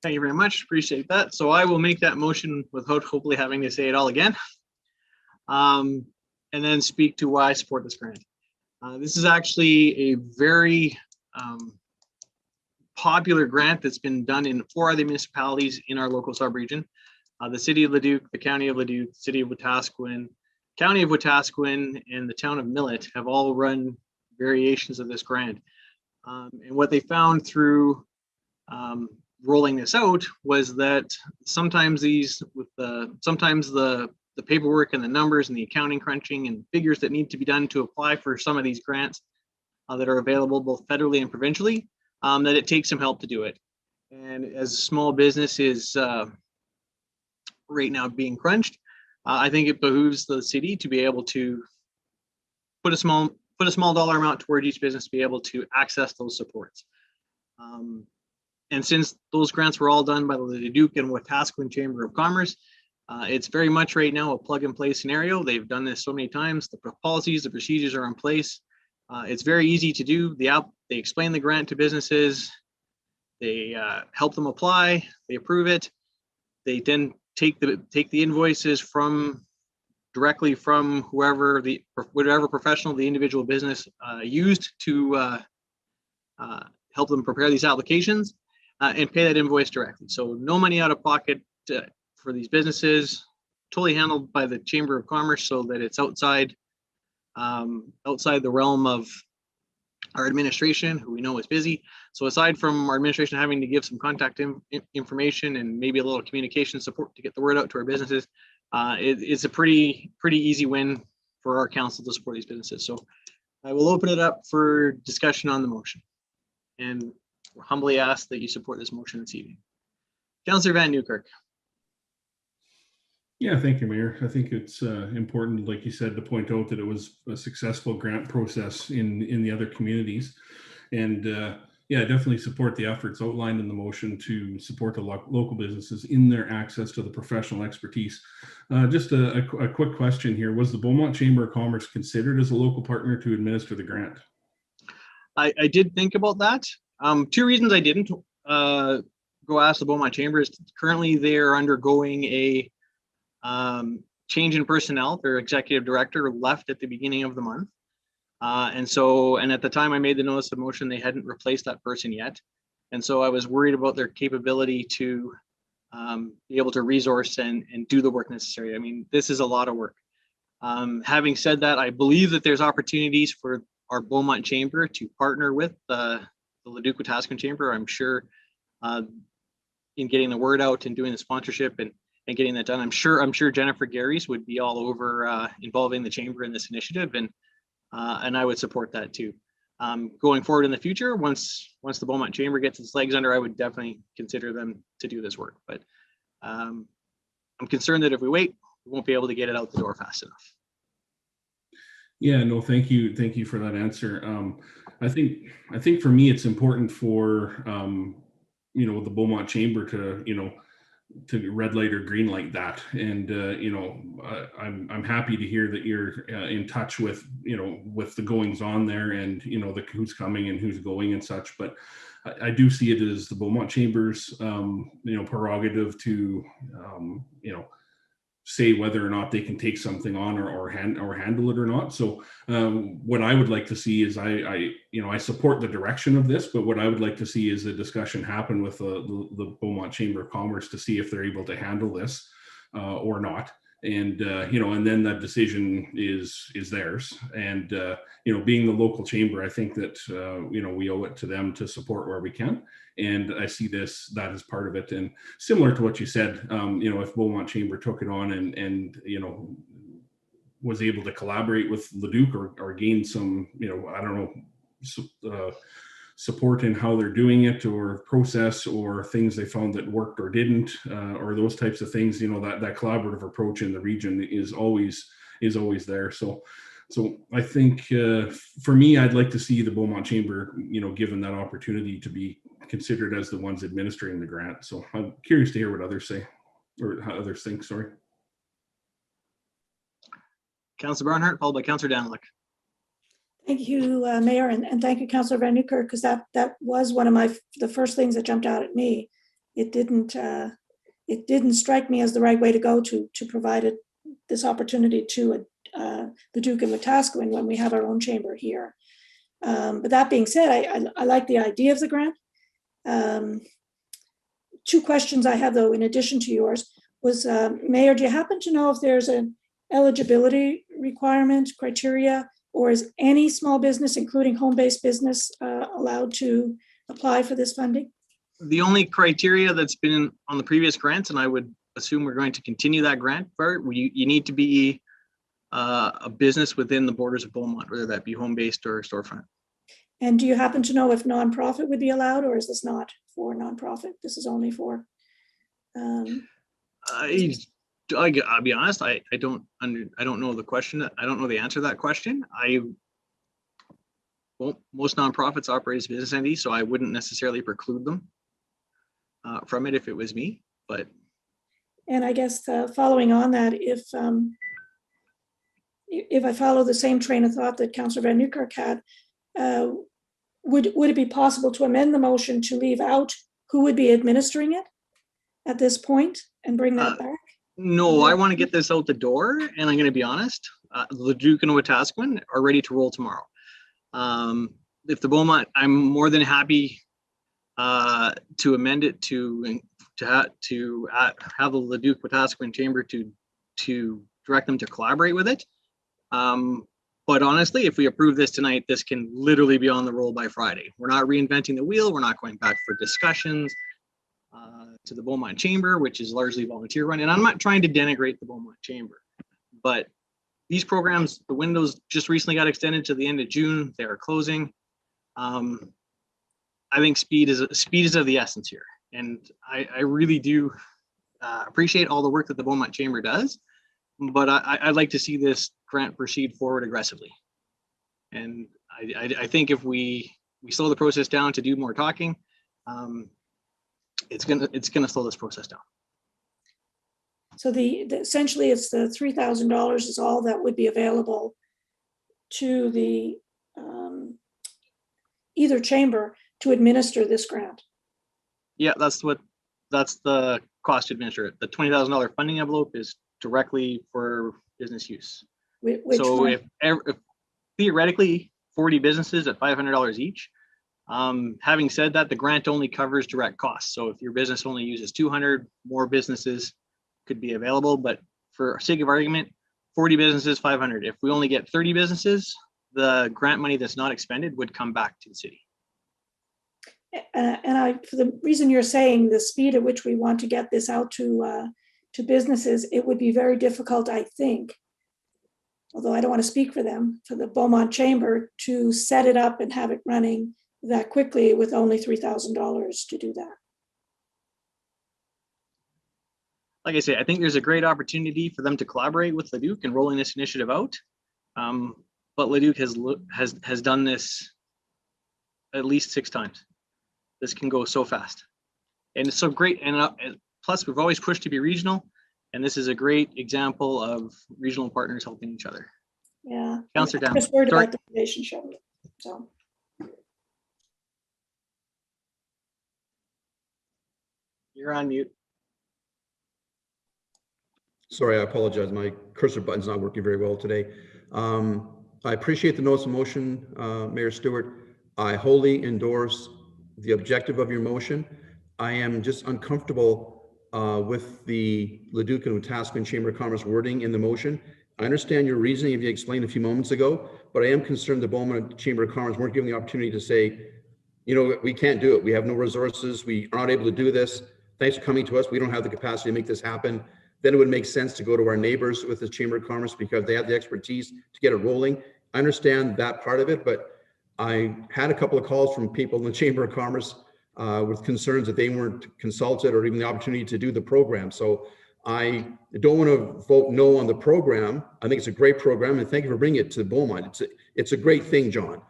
Thank you very much. Appreciate that. So I will make that motion without hopefully having to say it all again. And then speak to why I support this grant. This is actually a very popular grant that's been done in 4 other municipalities in our local subregion. The city of Leduc, the county of Leduc, the city of Wetaskiwin, county of Wetaskiwin, and the town of Millet have all run variations of this grant. And what they found through rolling this out was that sometimes the paperwork and the numbers and the accounting crunching and figures that need to be done to apply for some of these grants that are available both federally and provincially, that it takes some help to do it. And as small business is right now being crunched, I think it behooves the city to be able to put a small dollar amount toward each business to be able to access those supports. And since those grants were all done by the Leduc and Wetaskiwin Chamber of Commerce, it's very much right now a plug and play scenario. They've done this so many times. The policies, the procedures are in place. It's very easy to do. They explain the grant to businesses. They help them apply. They approve it. They then take the invoices directly from whatever professional the individual business used to help them prepare these applications and pay that invoice directly. So no money out of pocket for these businesses. Totally handled by the Chamber of Commerce so that it's outside the realm of our administration, who we know is busy. So aside from our administration having to give some contact information and maybe a little communication support to get the word out to our businesses, it's a pretty easy win for our council to support these businesses. So I will open it up for discussion on the motion and humbly ask that you support this motion this evening. Councillor Van Newkirk. Yeah, thank you, Mayor. I think it's important, like you said, to point out that it was a successful grant process in the other communities. And yeah, I definitely support the efforts outlined in the motion to support the local businesses in their access to the professional expertise. Just a quick question here. Was the Beaumont Chamber of Commerce considered as a local partner to administer the grant? I did think about that. 2 reasons I didn't go ask the Beaumont Chamber is currently they're undergoing a change in personnel. Their executive director left at the beginning of the month. And at the time I made the notice of motion, they hadn't replaced that person yet. And so I was worried about their capability to be able to resource and do the work necessary. I mean, this is a lot of work. Having said that, I believe that there's opportunities for our Beaumont Chamber to partner with the Leduc-Wetaskiwin Chamber. I'm sure in getting the word out and doing the sponsorship and getting that done. I'm sure Jennifer Garys would be all over involving the chamber in this initiative, and I would support that too. Going forward in the future, once the Beaumont Chamber gets its legs under, I would definitely consider them to do this work. But I'm concerned that if we wait, we won't be able to get it out the door fast enough. Yeah, no, thank you for that answer. I think for me, it's important for the Beaumont Chamber to red light or green light that, and I'm happy to hear that you're in touch with with the goings on there, and who's coming and who's going and such. But I do see it as the Beaumont Chamber's prerogative to say whether or not they can take something on or handle it or not. So what I would like to see is I support the direction of this, but what I would like to see is a discussion happen with the Beaumont Chamber of Commerce to see if they're able to handle this or not. And and then that decision is theirs. And being the local chamber, I think that we owe it to them to support where we can. And I see that as part of it. And similar to what you said, if Beaumont Chamber took it on and was able to collaborate with Leduc or gain some support in how they're doing it, or process, or things they found that worked or didn't, or those types of things, that collaborative approach in the region is always there. So I think for me, I'd like to see the Beaumont Chamber, given that opportunity to be considered as the ones administering the grant. So I'm curious to hear what others say, or how others think. Sorry. Councillor Barnhart, followed by Councillor Daniluk. Thank you, Mayor, and thank you, Councillor Van Nieuwkerk, because that was one of the first things that jumped out at me. It didn't strike me as the right way to go to provide this opportunity to the Duke and Wetaskiwin when we have our own chamber here. But that being said, I like the idea of the grant. Two questions I have, though, in addition to yours, was, Mayor, do you happen to know if there's an eligibility requirement criteria, or is any small business, including home-based business, allowed to apply for this funding? The only criteria that's been on the previous grants, and I would assume we're going to continue that grant for it, you need to be a business within the borders of Beaumont, whether that be home-based or storefront. And do you happen to know if nonprofit would be allowed, or is this not for nonprofit? This is only for. I'll be honest. I don't know the question. I don't know the answer to that question. Most nonprofits operate as business entities, so I wouldn't necessarily preclude them from it if it was me. But. And I guess following on that, if I follow the same train of thought that Councillor Van Nieuwkerk had, would it be possible to amend the motion to leave out who would be administering it at this point and bring that back? No, I want to get this out the door, and I'm going to be honest. The Duke and Wetaskiwin are ready to roll tomorrow. If the Beaumont, I'm more than happy to amend it to have the Leduc Wetaskiwin Chamber to direct them to collaborate with it. But honestly, if we approve this tonight, this can literally be on the roll by Friday. We're not reinventing the wheel. We're not going back for discussions to the Beaumont Chamber, which is largely volunteer run. And I'm not trying to denigrate the Beaumont Chamber, but these programs, the windows just recently got extended to the end of June. They are closing. I think speed is of the essence here. And I really do appreciate all the work that the Beaumont Chamber does, but I'd like to see this grant proceed forward aggressively. And I think if we slow the process down to do more talking, it's gonna slow this process down. So essentially it's the $3,000 is all that would be available to the either chamber to administer this grant. Yeah, that's the cost to administer it. The $20,000 funding envelope is directly for business use. So if theoretically 40 businesses at $500 each. Having said that, the grant only covers direct costs. So if your business only uses 200, more businesses could be available. But for sake of argument, 40 businesses, 500. If we only get 30 businesses, the grant money that's not expended would come back to the city. For the reason you're saying, the speed at which we want to get this out to businesses, it would be very difficult, I think, although I don't want to speak for them, for the Beaumont Chamber to set it up and have it running that quickly with only $3,000 to do that. Like I say, I think there's a great opportunity for them to collaborate with Leduc in rolling this initiative out. But Leduc has done this at least 6 times. This can go so fast, and it's so great. And plus, we've always pushed to be regional, and this is a great example of regional partners helping each other. Yeah, Councillor I'm Down. just worried Sorry. about the relationship. So You're on mute. Sorry, I apologize. My cursor button's not working very well today. I appreciate the notice of motion, Mayor Stewart. I wholly endorse the objective of your motion. I am just uncomfortable with the Leduc and Wetaskiwin Chamber of Commerce wording in the motion. I understand your reasoning, if you explained a few moments ago, but I am concerned the Beaumont Chamber of Commerce weren't given the opportunity to say, you know, we can't do it. We have no resources. We are not able to do this. Thanks for coming to us. We don't have the capacity to make this happen. Then it would make sense to go to our neighbors with the Chamber of Commerce because they have the expertise to get it rolling. I understand that part of it, but I had a couple of calls from people in the Chamber of Commerce with concerns that they weren't consulted or even the opportunity to do the program. So I don't want to vote no on the program. I think it's a great program, and thank you for bringing it to Beaumont. It's a great thing, John.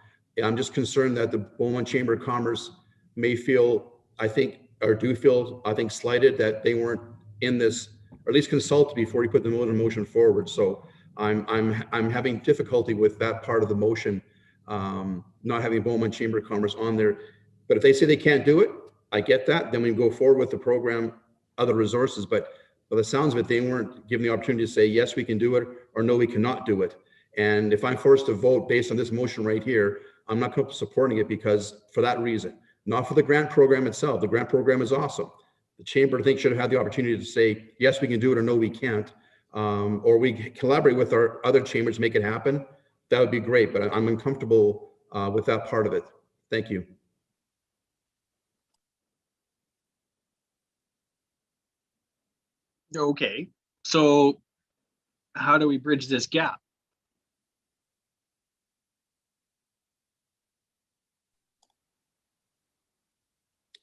I'm just concerned that the Beaumont Chamber of Commerce may feel, I think, or do feel, I think, slighted that they weren't in this, or at least consulted before you put the motion forward. So I'm having difficulty with that part of the motion, not having Beaumont Chamber of Commerce on there. But if they say they can't do it, I get that. Then we go forward with the program, other resources. But by the sounds of it, they weren't given the opportunity to say, yes, we can do it, or no, we cannot do it. And if I'm forced to vote based on this motion right here, I'm not supporting it because for that reason, not for the grant program itself. The grant program is awesome. The chamber, I think, should have had the opportunity to say, yes, we can do it, or no, we can't. Or we collaborate with our other chambers to make it happen. That would be great, but I'm uncomfortable with that part of it. Thank you. Okay, so how do we bridge this gap?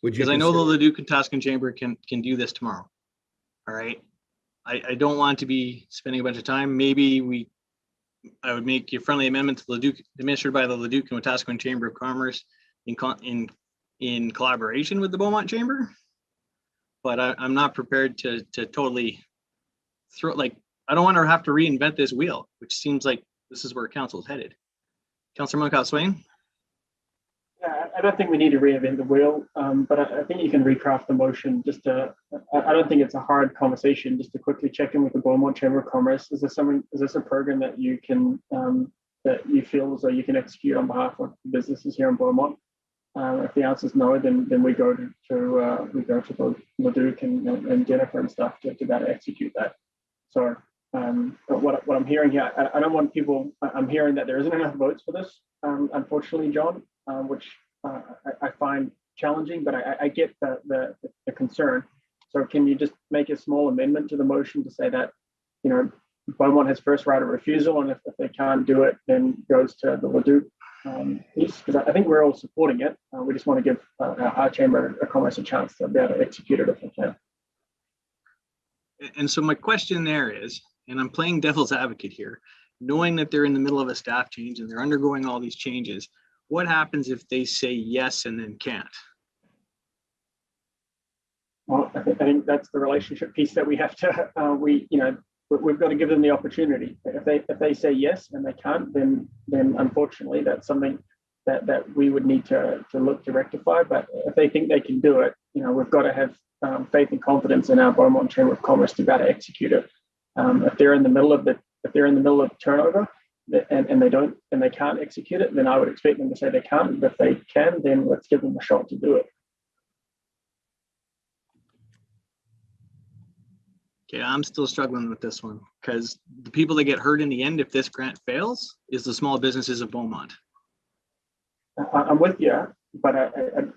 Because I know the Leduc and Wetaskiwin Chamber can do this tomorrow. All right. I don't want to be spending a bunch of time. Maybe I would make a friendly amendment to Leduc, administered by the Leduc and Wetaskiwin Chamber of Commerce in collaboration with the Beaumont Chamber. But I'm not prepared to totally throw, like, I don't want to have to reinvent this wheel, which seems like this is where council's headed. Councillor Moncott-Swain? Yeah, I don't think we need to reinvent the wheel, but I think you can recraft the motion just to, I don't think it's a hard conversation, just to quickly check in with the Beaumont Chamber of Commerce. Is this a program that you can, that you feel as though you can execute on behalf of businesses here in Beaumont? If the answer is no, then we go to the Leduc and Jennifer and stuff to better execute that. So but what I'm hearing here, I don't want people, I'm hearing that there isn't enough votes for this, unfortunately, John, which I find challenging, but I get the concern. So can you just make a small amendment to the motion to say that, you know, Beaumont has first right of refusal, and if they can't do it, then goes to the Leduc piece? Because I think we're all supporting it. We just want to give our Chamber of Commerce a chance to be able to execute it if we can. And so my question there is, and I'm playing devil's advocate here, knowing that they're in the middle of a staff change and they're undergoing all these changes, what happens if they say yes and then can't? Well, I think that's the relationship piece that we have to, we've got to give them the opportunity. If they say yes and they can't, then unfortunately that's something that we would need to look to rectify. But if they think they can do it, you know, we've got to have faith and confidence in our Beaumont Chamber of Commerce to be able to execute it. If they're in the middle of turnover, and they can't execute it, then I would expect them to say they can't. But if they can, then let's give them a shot to do it. Okay, I'm still struggling with this one because the people that get hurt in the end if this grant fails is the small businesses of Beaumont. I'm with you, but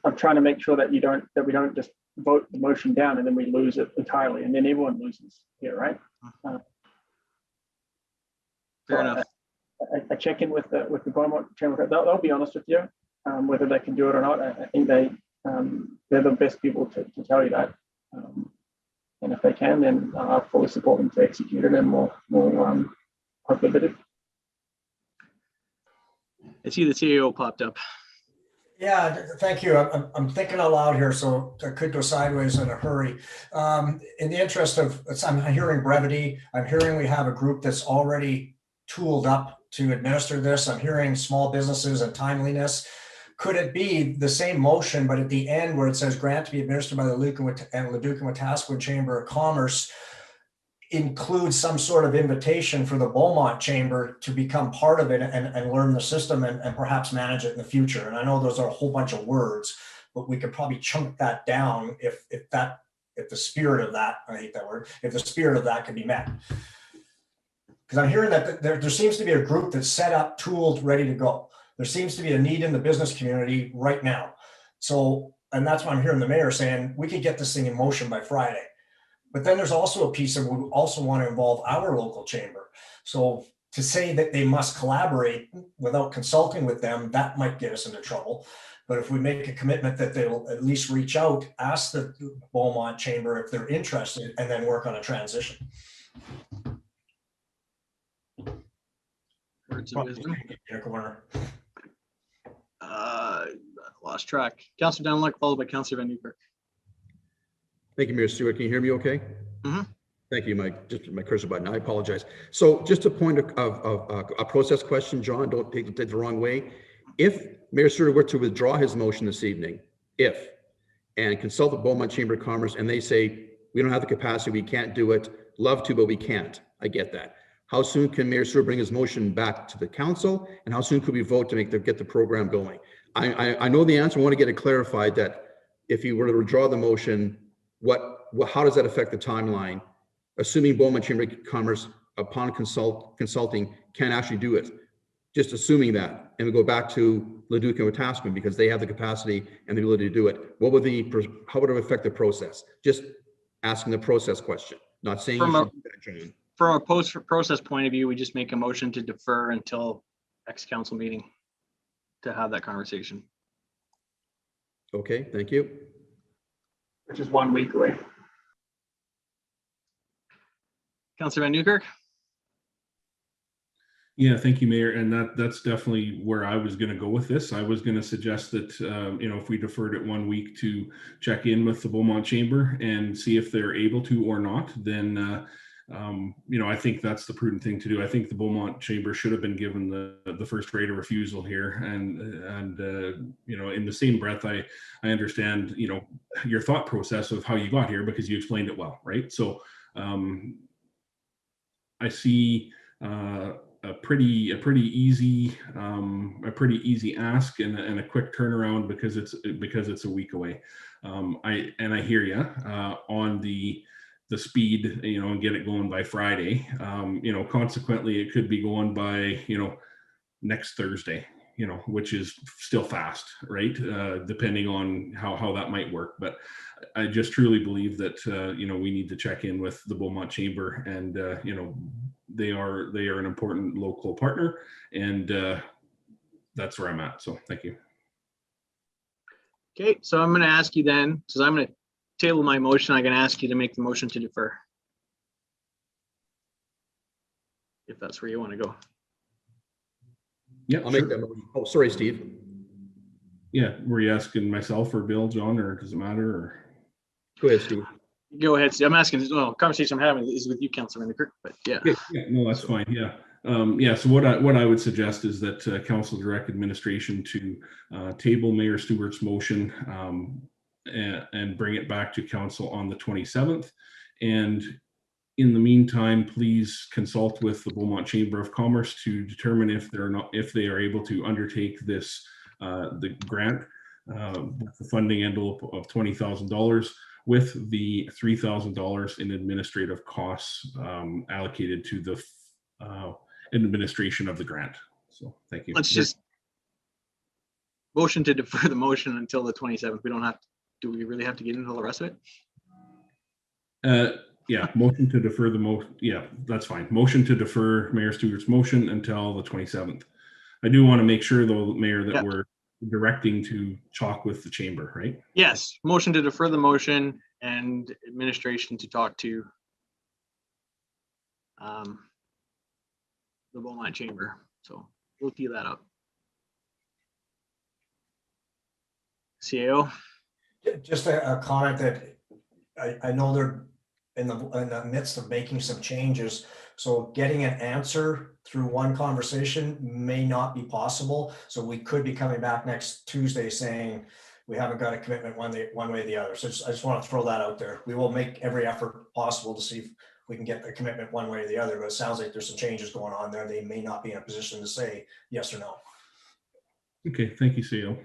I'm trying to make sure that we don't just vote the motion down and then we lose it entirely, and then everyone loses here, right? Fair enough. I check in with the Beaumont Chamber. They'll be honest with you whether they can do it or not. I think they're the best people to tell you that. And if they can, then I'll fully support them to execute it, and we'll hopefully bid it. I see the CEO popped up. Yeah, thank you. I'm thinking out loud here, so I could go sideways in a hurry. In the interest of, I'm hearing brevity. I'm hearing we have a group that's already tooled up to administer this. I'm hearing small businesses and timeliness. Could it be the same motion, but at the end where it says grant to be administered by the Leduc and Wetaskiwin Chamber of Commerce includes some sort of invitation for the Beaumont Chamber to become part of it and learn the system and perhaps manage it in the future? And I know those are a whole bunch of words, but we could probably chunk that down if the spirit of that, I hate that word, if the spirit of that could be met. Because I'm hearing that there seems to be a group that's set up, tooled, ready to go. There seems to be a need in the business community right now. So, and that's why I'm hearing the mayor saying we could get this thing in motion by Friday. But then there's also a piece of, we also want to involve our local chamber. So to say that they must collaborate without consulting with them, that might get us into trouble. But if we make a commitment that they'll at least reach out, ask the Beaumont Chamber if they're interested, and then work on a transition. Words of wisdom. In a corner. Lost track. Councillor Dunlop, followed by Councillor Van Nieuwkerk. Thank you, Mayor Stewart. Can you hear me okay? Mm-hmm. Thank you, Mike. Just my cursor button. I apologize. So just a point of a process question, John, don't take it the wrong way. If Mayor Stewart were to withdraw his motion this evening, and consult the Beaumont Chamber of Commerce and they say, we don't have the capacity, we can't do it, love to, but we can't. I get that. How soon can Mayor Stewart bring his motion back to the council? And how soon could we vote to get the program going? I know the answer. I want to get it clarified that if he were to withdraw the motion, how does that affect the timeline? Assuming Beaumont Chamber of Commerce, upon consulting, can actually do it. Just assuming that, and we go back to Leduc and Wetaskiwin because they have the capacity and the ability to do it. How would it affect the process? Just asking the process question, not saying from a process point of view, we just make a motion to defer until next council meeting to have that conversation. Okay, thank you. Which is 1 week away. Councillor Van Nieuwkerk. Yeah, thank you, Mayor. And that's definitely where I was going to go with this. I was going to suggest that, if we deferred it 1 week to check in with the Beaumont Chamber and see if they're able to or not, then, I think that's the prudent thing to do. I think the Beaumont Chamber should have been given the first right of refusal here. And in the same breath, I understand, your thought process of how you got here because you explained it well, right? So I see a pretty easy ask and a quick turnaround because it's a week away. I hear you on the speed, and get it going by Friday. Consequently, it could be going by next Thursday, which is still fast, right? Depending on how that might work. But I just truly believe that we need to check in with the Beaumont Chamber, and they are an important local partner, and that's where I'm at. So thank you. Okay, so I'm going to ask you then, because I'm going to table my motion. I'm going to ask you to make the motion to defer, if that's where you want to go. Yeah, I'll make that motion. Oh, sorry, Steve. Yeah, were you asking myself or Bill, John, or does it matter? Or go ahead, Steve. Go ahead. I'm asking. Well, conversation I'm having is with you, Councillor Van Nieuwkerk, but yeah. No, that's fine. Yeah. So what I would suggest is that council direct administration to table Mayor Stewart's motion and bring it back to council on the 27th, and In the meantime, please consult with the Beaumont Chamber of Commerce to determine if they are able to undertake this the grant with the funding envelope of $20,000 with the $3,000 in administrative costs allocated to the administration of the grant. So thank you. Let's just motion to defer the motion until the 27th. We don't have to, do we really have to get into all the rest of it? Yeah, motion to defer the yeah, that's fine. Motion to defer Mayor Stewart's motion until the 27th. I do want to make sure though, Mayor, that we're directing to talk with the chamber, right? Yes, motion to defer the motion and administration to talk to the Beaumont Chamber. So we'll tee that up. CAO. Just a comment that I know they're in the midst of making some changes. So getting an answer through one conversation may not be possible. So we could be coming back next Tuesday saying we haven't got a commitment one way or the other. So I just want to throw that out there. We will make every effort possible to see if we can get a commitment one way or the other, but it sounds like there's some changes going on there. They may not be in a position to say yes or no. Okay, thank you, CEO.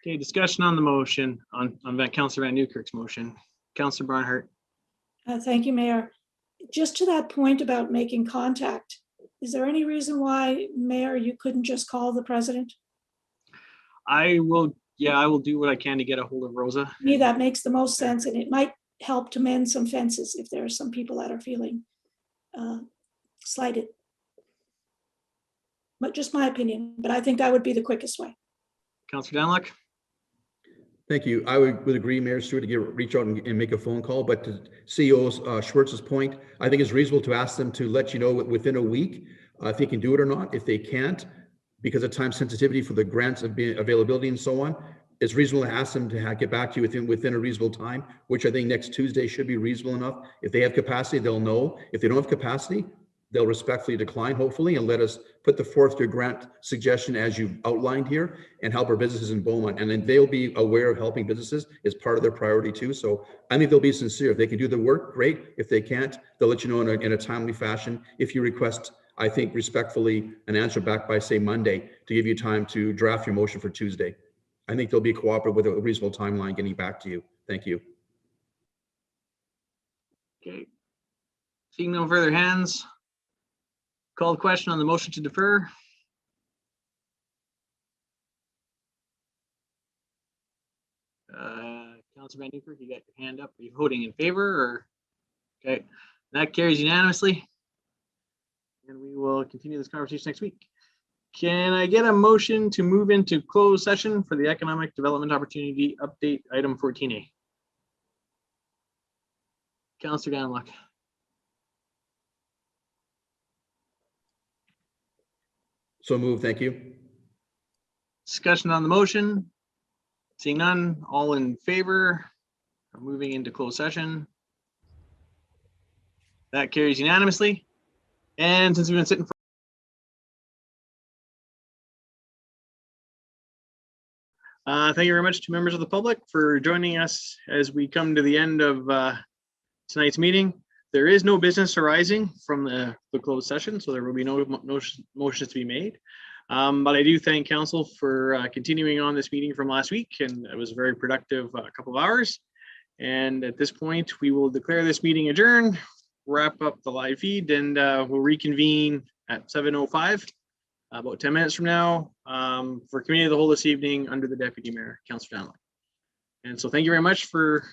Okay, discussion on the motion on Councillor Van Newkirk's motion. Councillor Barnhart. Thank you, Mayor. Just to that point about making contact, is there any reason why, Mayor, you couldn't just call the president? I will do what I can to get a hold of Rosa. To me, that makes the most sense, and it might help to mend some fences if there are some people that are feeling slighted. But just my opinion, but I think that would be the quickest way. Councillor Danlock. Thank you. I would agree, Mayor Stewart, to reach out and make a phone call. But to CEO Schwartz's point, I think it's reasonable to ask them to let you know within a week if they can do it or not. If they can't, because of time sensitivity for the grants availability and so on, it's reasonable to ask them to get back to you within a reasonable time, which I think next Tuesday should be reasonable enough. If they have capacity, they'll know. If they don't have capacity, they'll respectfully decline, hopefully, and let us put the fourth-year grant suggestion as you outlined here and help our businesses in Beaumont. And then they'll be aware of helping businesses is part of their priority too. So I think they'll be sincere. If they can do the work, great. If they can't, they'll let you know in a timely fashion. If you request, I think respectfully, an answer back by, say, Monday to give you time to draft your motion for Tuesday. I think they'll be cooperative with a reasonable timeline getting back to you. Thank you. Okay. Seeing no further hands. Call the question on the motion to defer. Councillor Van Newkirk, you got your hand up. Are you voting in favor or? Okay, that carries unanimously. And we will continue this conversation next week. Can I get a motion to move into closed session for the Economic Development Opportunity Update, item 14A? Councillor Danlock. So moved. Thank you. Discussion on the motion. Seeing none, all in favor of moving into closed session? That carries unanimously. And since we've been sitting for thank you very much to members of the public for joining us as we come to the end of tonight's meeting. There is no business arising from the closed session, so there will be no motions to be made. But I do thank council for continuing on this meeting from last week, and it was a very productive couple of hours. And at this point, we will declare this meeting adjourned, wrap up the live feed, and we'll reconvene at 7:05, about 10 minutes from now, for committee of the whole this evening under the Deputy Mayor, Councillor Danlock. And so thank you very much for